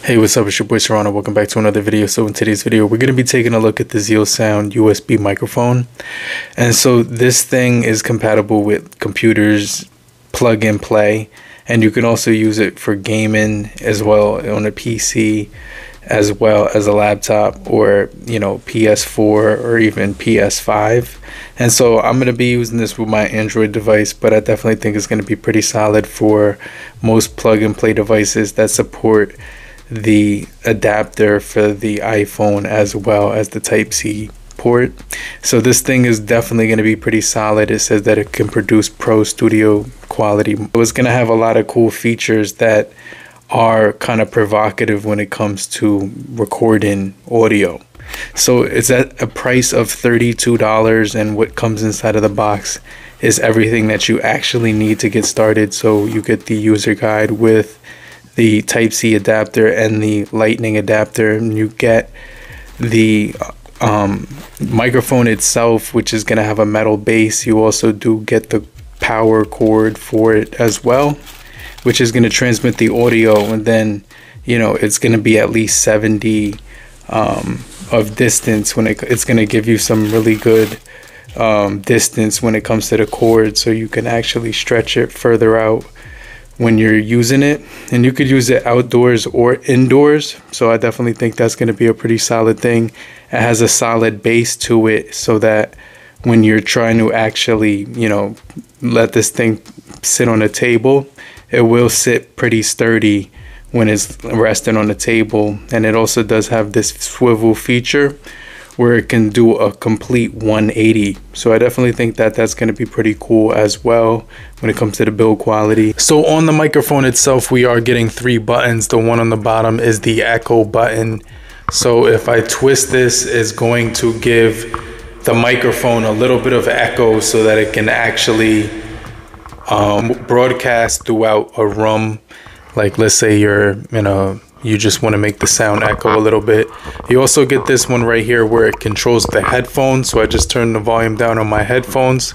Hey, what's up? It's your boy Serrano. Welcome back to another video. So in today's video, we're going to be taking a look at the ZEALSOUND USB microphone. And so this thing is compatible with computers, plug-and-play, and you can also use it for gaming as well on a PC, as well as a laptop or, PS4 or even PS5. And so I'm going to be using this with my Android device, but I definitely think it's going to be pretty solid for most plug-and-play devices that support the adapter for the iPhone as well as the Type-C port. So this thing is definitely going to be pretty solid. It says that it can produce pro studio quality. It's going to have a lot of cool features that are kind of provocative when it comes to recording audio. So it's at a price of $32, and what comes inside of the box is everything that you actually need to get started. So you get the user guide with the Type-C adapter and the lightning adapter, and you get the microphone itself, which is going to have a metal base. You also do get the power cord for it as well, which is going to transmit the audio, and then it's going to be at least 70 of distance when it's going to give you some really good distance when it comes to the cord, so you can actually stretch it further out when you're using it. And you could use it outdoors or indoors, so I definitely think that's going to be a pretty solid thing. It has a solid base to it, so that when you're trying to actually let this thing sit on a table, it will sit pretty sturdy when it's resting on the table. And it also does have this swivel feature where it can do a complete 180. So I definitely think that that's going to be pretty cool as well when it comes to the build quality. So on the microphone itself, we are getting 3 buttons. The one on the bottom is the echo button. So if I twist this, it's going to give the microphone a little bit of echo so that it can actually broadcast throughout a room. Like, let's say you just want to make the sound echo a little bit. You also get this one right here where it controls the headphones. So I just turn the volume down on my headphones,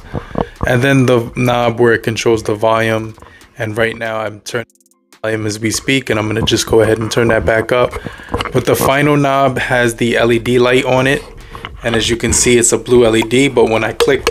and then the knob where it controls the volume. And right now I'm turning the volume as we speak, and I'm going to just go ahead and turn that back up. But the final knob has the LED light on it, and as you can see, it's a blue LED, but when I click,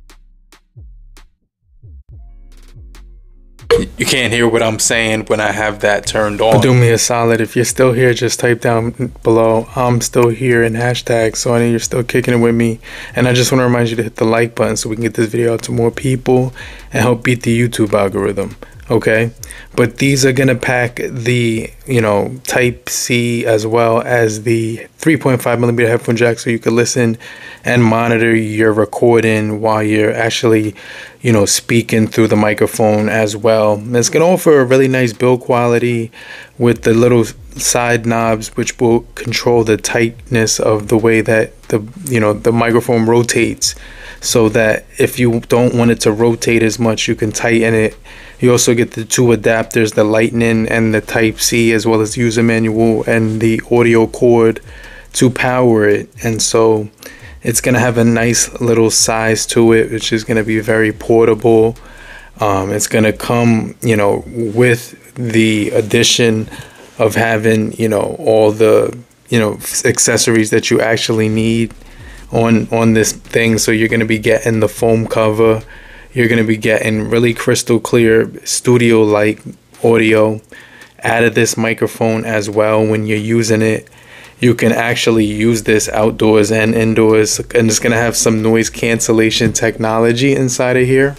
you can't hear what I'm saying when I have that turned on. Do me a solid, if you're still here, just type down below I'm still here in hashtag, so I know you're still kicking it with me. And I just want to remind you to hit the like button so we can get this video out to more people and help beat the YouTube algorithm. Okay, but these are gonna pack the Type-C as well as the 3.5mm headphone jack, so you can listen and monitor your recording while you're actually speaking through the microphone as well. And it's gonna offer a really nice build quality with the little side knobs, which will control the tightness of the way that the microphone rotates, so that if you don't want it to rotate as much, you can tighten it. You also get the 2 adapters, the lightning and the Type-C, as well as user manual and the audio cord to power it. And so it's going to have a nice little size to it, which is going to be very portable. It's going to come with the addition of having all the accessories that you actually need on this thing. So you're going to be getting the foam cover. You're going to be getting really crystal clear studio-like audio out of this microphone as well. When you're using it, you can actually use this outdoors and indoors, and it's going to have some noise cancellation technology inside of here,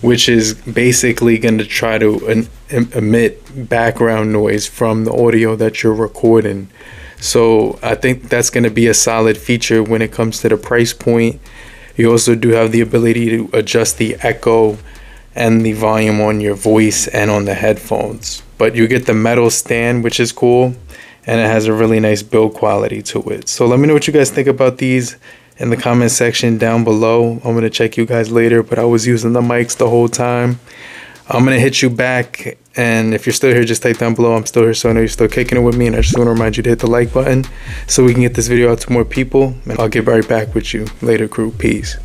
which is basically going to try to emit background noise from the audio that you're recording. So I think that's going to be a solid feature when it comes to the price point. You also do have the ability to adjust the echo and the volume on your voice and on the headphones. But you get the metal stand, which is cool, and it has a really nice build quality to it. So let me know what you guys think about these in the comment section down below. I'm going to check you guys later, but I was using the mics the whole time. I'm going to hit you back, and if you're still here, just type down below I'm still here, so I know you're still kicking it with me. And I just want to remind you to hit the like button so we can get this video out to more people, and I'll get right back with you later, crew. Peace.